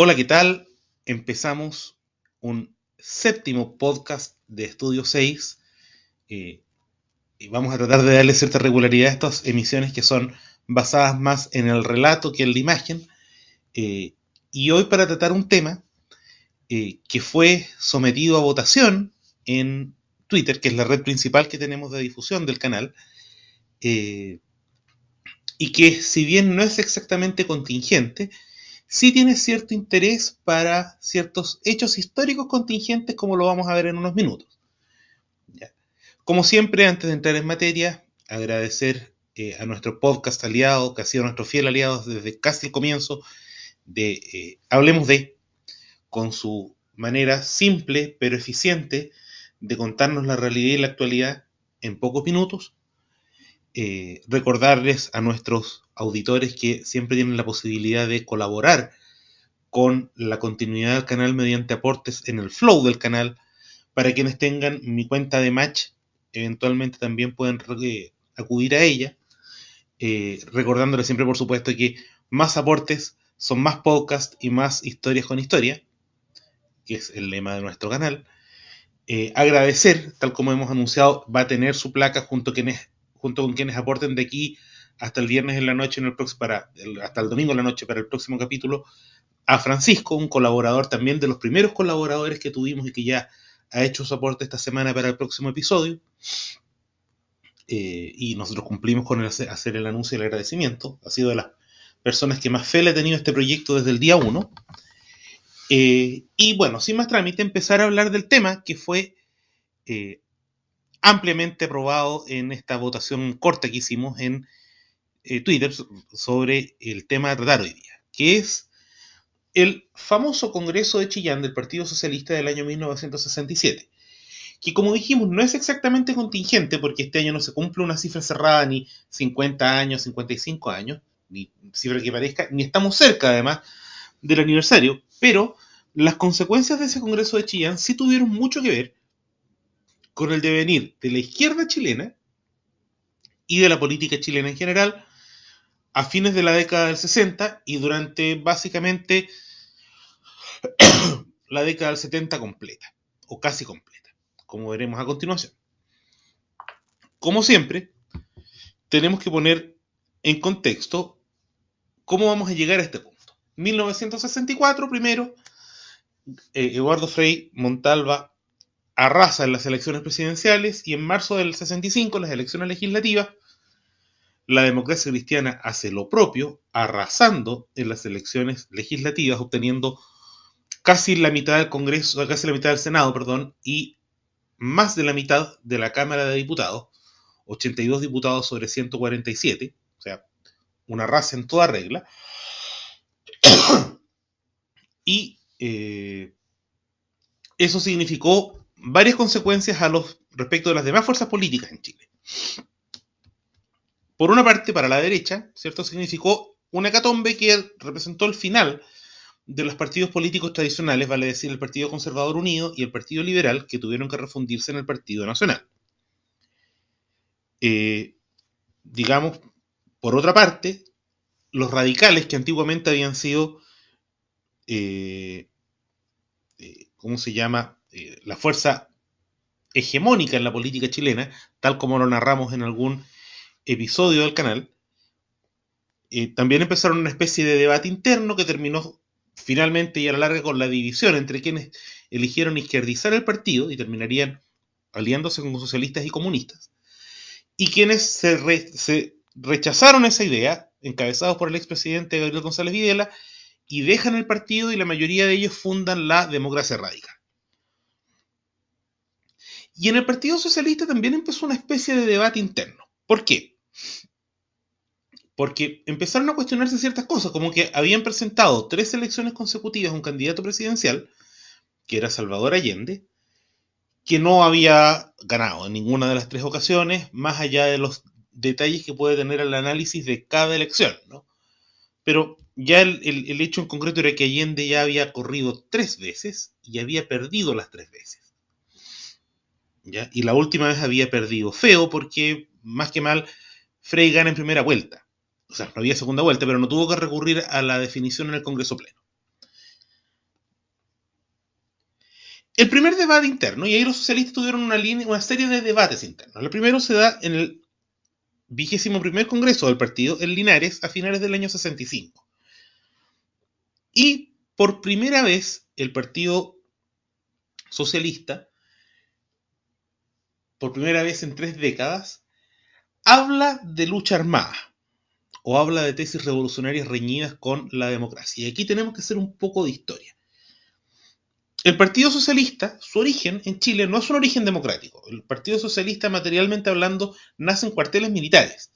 Hola, ¿qué tal? Empezamos un séptimo podcast de Estudio 6 eh, y vamos a tratar de darle cierta regularidad a estas emisiones que son basadas más en el relato que en la imagen. eh, y hoy para tratar un tema que fue sometido a votación en Twitter, que es la red principal que tenemos de difusión del canal, eh, y que si bien no es exactamente contingente, sí tiene cierto interés para ciertos hechos históricos contingentes como lo vamos a ver en unos minutos. ¿Ya? Como siempre, antes de entrar en materia, agradecer a nuestro podcast aliado, que ha sido nuestro fiel aliado desde casi el comienzo de Hablemos de, con su manera simple pero eficiente de contarnos la realidad y la actualidad en pocos minutos. Recordarles a nuestros auditores que siempre tienen la posibilidad de colaborar con la continuidad del canal mediante aportes en el flow del canal. Para quienes tengan mi cuenta de Match, eventualmente también pueden acudir a ella, recordándoles siempre, por supuesto, que más aportes son más podcasts y más historias con historia, que es el lema de nuestro canal. Agradecer, tal como hemos anunciado, va a tener su placa junto con quienes aporten de aquí hasta el viernes en la noche, hasta el domingo en la noche para el próximo capítulo, a Francisco, un colaborador también de los primeros colaboradores que tuvimos y que ya ha hecho su aporte esta semana para el próximo episodio. Y nosotros cumplimos con hacer el anuncio y el agradecimiento. Ha sido de las personas que más fe le ha tenido este proyecto desde el día 1. Y bueno, sin más trámite, empezar a hablar del tema que fue ampliamente aprobado en esta votación corta que hicimos en Twitter sobre el tema a tratar hoy día, que es el famoso Congreso de Chillán del Partido Socialista del año 1967, que como dijimos no es exactamente contingente porque este año no se cumple una cifra cerrada, ni 50 años, 55 años, ni cifra que parezca, ni estamos cerca además del aniversario, pero las consecuencias de ese Congreso de Chillán sí tuvieron mucho que ver con el devenir de la izquierda chilena y de la política chilena en general a fines de la década del 60 y durante básicamente la década del 70 completa, o casi completa, como veremos a continuación. Como siempre, tenemos que poner en contexto cómo vamos a llegar a este punto. 1964, primero, Eduardo Frei Montalva arrasa en las elecciones presidenciales y en marzo del 65, las elecciones legislativas, la democracia cristiana hace lo propio, arrasando en las elecciones legislativas, obteniendo casi la mitad del Congreso, casi la mitad del Senado, perdón, y más de la mitad de la Cámara de Diputados, 82 diputados sobre 147, o sea, una raza en toda regla, y eso significó varias consecuencias respecto de las demás fuerzas políticas en Chile. Por una parte, para la derecha, ¿cierto? Significó una hecatombe que representó el final de los partidos políticos tradicionales, vale decir, el Partido Conservador Unido y el Partido Liberal, que tuvieron que refundirse en el Partido Nacional. Eh, digamos, por otra parte, los radicales, que antiguamente habían sido, eh, ¿cómo se llama?, la fuerza hegemónica en la política chilena, tal como lo narramos en algún episodio del canal, también empezaron una especie de debate interno que terminó finalmente y a la larga con la división entre quienes eligieron izquierdizar el partido y terminarían aliándose con socialistas y comunistas, y quienes se rechazaron esa idea, encabezados por el expresidente Gabriel González Videla, y dejan el partido y la mayoría de ellos fundan la Democracia Radical. Y en el Partido Socialista también empezó una especie de debate interno. ¿Por qué? Porque empezaron a cuestionarse ciertas cosas, como que habían presentado 3 elecciones consecutivas un candidato presidencial, que era Salvador Allende, que no había ganado en ninguna de las 3 ocasiones, más allá de los detalles que puede tener el análisis de cada elección, ¿no? Pero ya el hecho en concreto era que Allende ya había corrido 3 veces y había perdido las 3 veces. ¿Ya? Y la última vez había perdido feo porque, más que mal, Frei gana en primera vuelta. O sea, no había segunda vuelta, pero no tuvo que recurrir a la definición en el Congreso Pleno. el primer debate interno, y ahí los socialistas tuvieron una serie de debates internos. El primero se da en el 21º Congreso del partido en Linares a finales del año 65. Y por primera vez el Partido Socialista, por primera vez en 3 décadas, habla de lucha armada o habla de tesis revolucionarias reñidas con la democracia. Y aquí tenemos que hacer un poco de historia. El Partido Socialista, su origen en Chile no es un origen democrático. El Partido Socialista, materialmente hablando, nace en cuarteles militares,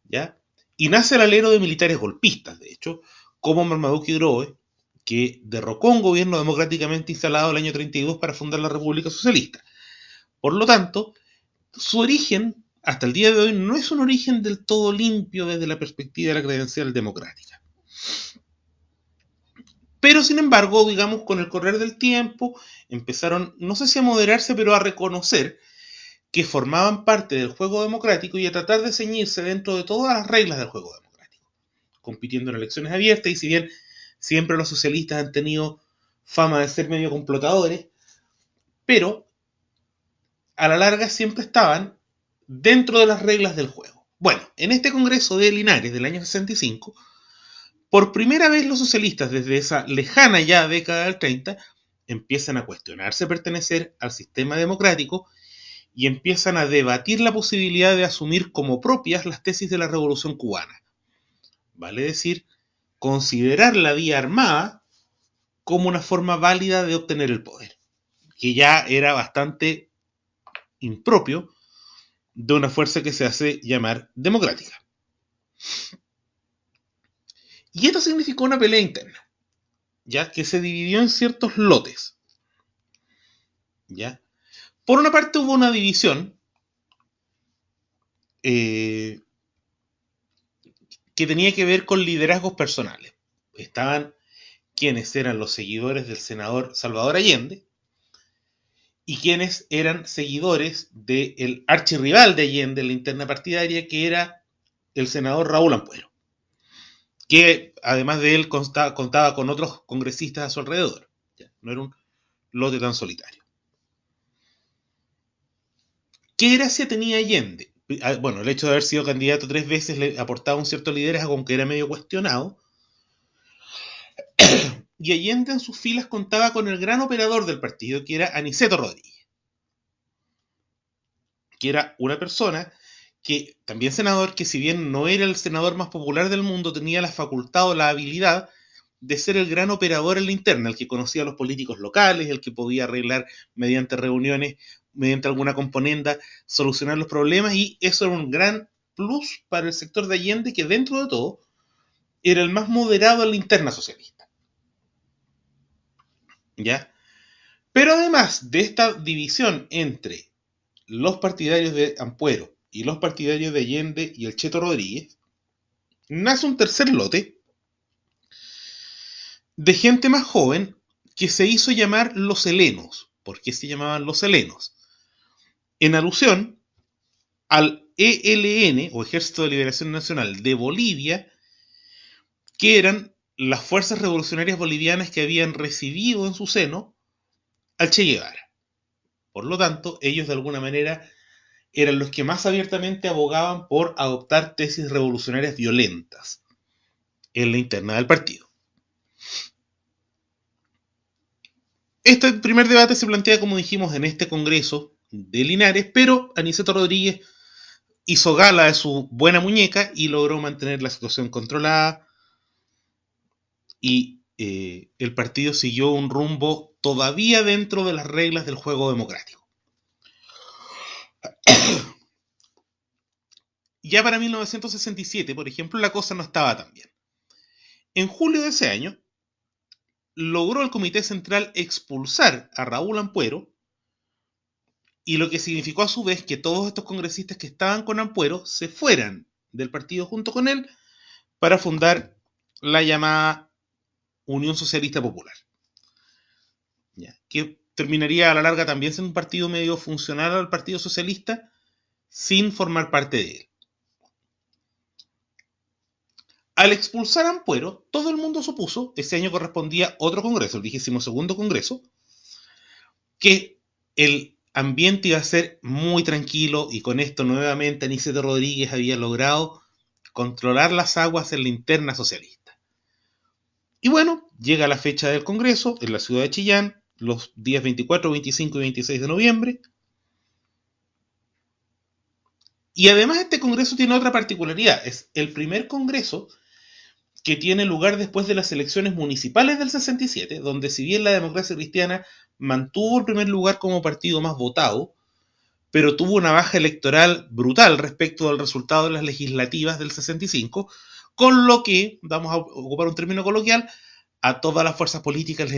¿ya? Y nace al alero de militares golpistas, de hecho, como Marmaduke Grohe, que derrocó un gobierno democráticamente instalado el año 32 para fundar la República Socialista. Por lo tanto, su origen, hasta el día de hoy, no es un origen del todo limpio desde la perspectiva de la credencial democrática. Pero sin embargo, digamos, con el correr del tiempo, empezaron, no sé si a moderarse, pero a reconocer que formaban parte del juego democrático y a tratar de ceñirse dentro de todas las reglas del juego democrático, compitiendo en elecciones abiertas. Y si bien siempre los socialistas han tenido fama de ser medio complotadores, pero a la larga siempre estaban dentro de las reglas del juego. Bueno, en este Congreso de Linares del año 65, por primera vez los socialistas, desde esa lejana ya década del 30, empiezan a cuestionarse pertenecer al sistema democrático y empiezan a debatir la posibilidad de asumir como propias las tesis de la Revolución Cubana. Vale decir, considerar la vía armada como una forma válida de obtener el poder, que ya era bastante impropio de una fuerza que se hace llamar democrática. Y esto significó una pelea interna, ya que se dividió en ciertos lotes. ¿Ya? Por una parte hubo una división que tenía que ver con liderazgos personales. Estaban quienes eran los seguidores del senador Salvador Allende y quienes eran seguidores del archirrival de Allende en la interna partidaria, que era el senador Raúl Ampuero, que además de él contaba con otros congresistas a su alrededor. ¿Ya? No era un lote tan solitario. ¿Qué gracia tenía Allende? Bueno, el hecho de haber sido candidato 3 veces le aportaba un cierto liderazgo, aunque era medio cuestionado. Y Allende en sus filas contaba con el gran operador del partido, que era Aniceto Rodríguez, que era una persona que, también senador, que si bien no era el senador más popular del mundo, tenía la facultad o la habilidad de ser el gran operador en la interna, el que conocía a los políticos locales, el que podía arreglar mediante reuniones, mediante alguna componenda, solucionar los problemas, y eso era un gran plus para el sector de Allende, que dentro de todo era el más moderado en la interna socialista. ¿Ya? Pero además de esta división entre los partidarios de Ampuero y los partidarios de Allende y el Cheto Rodríguez, nace un tercer lote de gente más joven que se hizo llamar los helenos. ¿Por qué se llamaban los helenos? En alusión al ELN, o Ejército de Liberación Nacional de Bolivia, que eran las fuerzas revolucionarias bolivianas que habían recibido en su seno al Che Guevara. Por lo tanto, ellos de alguna manera eran los que más abiertamente abogaban por adoptar tesis revolucionarias violentas en la interna del partido. Este primer debate se plantea, como dijimos, en este Congreso de Linares, pero Aniceto Rodríguez hizo gala de su buena muñeca y logró mantener la situación controlada, y el partido siguió un rumbo todavía dentro de las reglas del juego democrático. Ya para 1967, por ejemplo, la cosa no estaba tan bien. En julio de ese año, logró el Comité Central expulsar a Raúl Ampuero, y lo que significó a su vez que todos estos congresistas que estaban con Ampuero se fueran del partido junto con él para fundar la llamada Unión Socialista Popular, ¿ya? Que terminaría a la larga también siendo un partido medio funcional al Partido Socialista sin formar parte de él. Al expulsar a Ampuero, todo el mundo supuso, ese año correspondía otro congreso, el 22º Congreso, que el ambiente iba a ser muy tranquilo y con esto nuevamente Aniceto Rodríguez había logrado controlar las aguas en la interna socialista. Y bueno, llega la fecha del Congreso en la ciudad de Chillán, los días 24, 25 y 26 de noviembre. Y además este Congreso tiene otra particularidad, es el primer Congreso que tiene lugar después de las elecciones municipales del 67, donde si bien la Democracia Cristiana mantuvo el primer lugar como partido más votado, pero tuvo una baja electoral brutal respecto al resultado de las legislativas del 65, con lo que, vamos a ocupar un término coloquial, a todas las fuerzas políticas les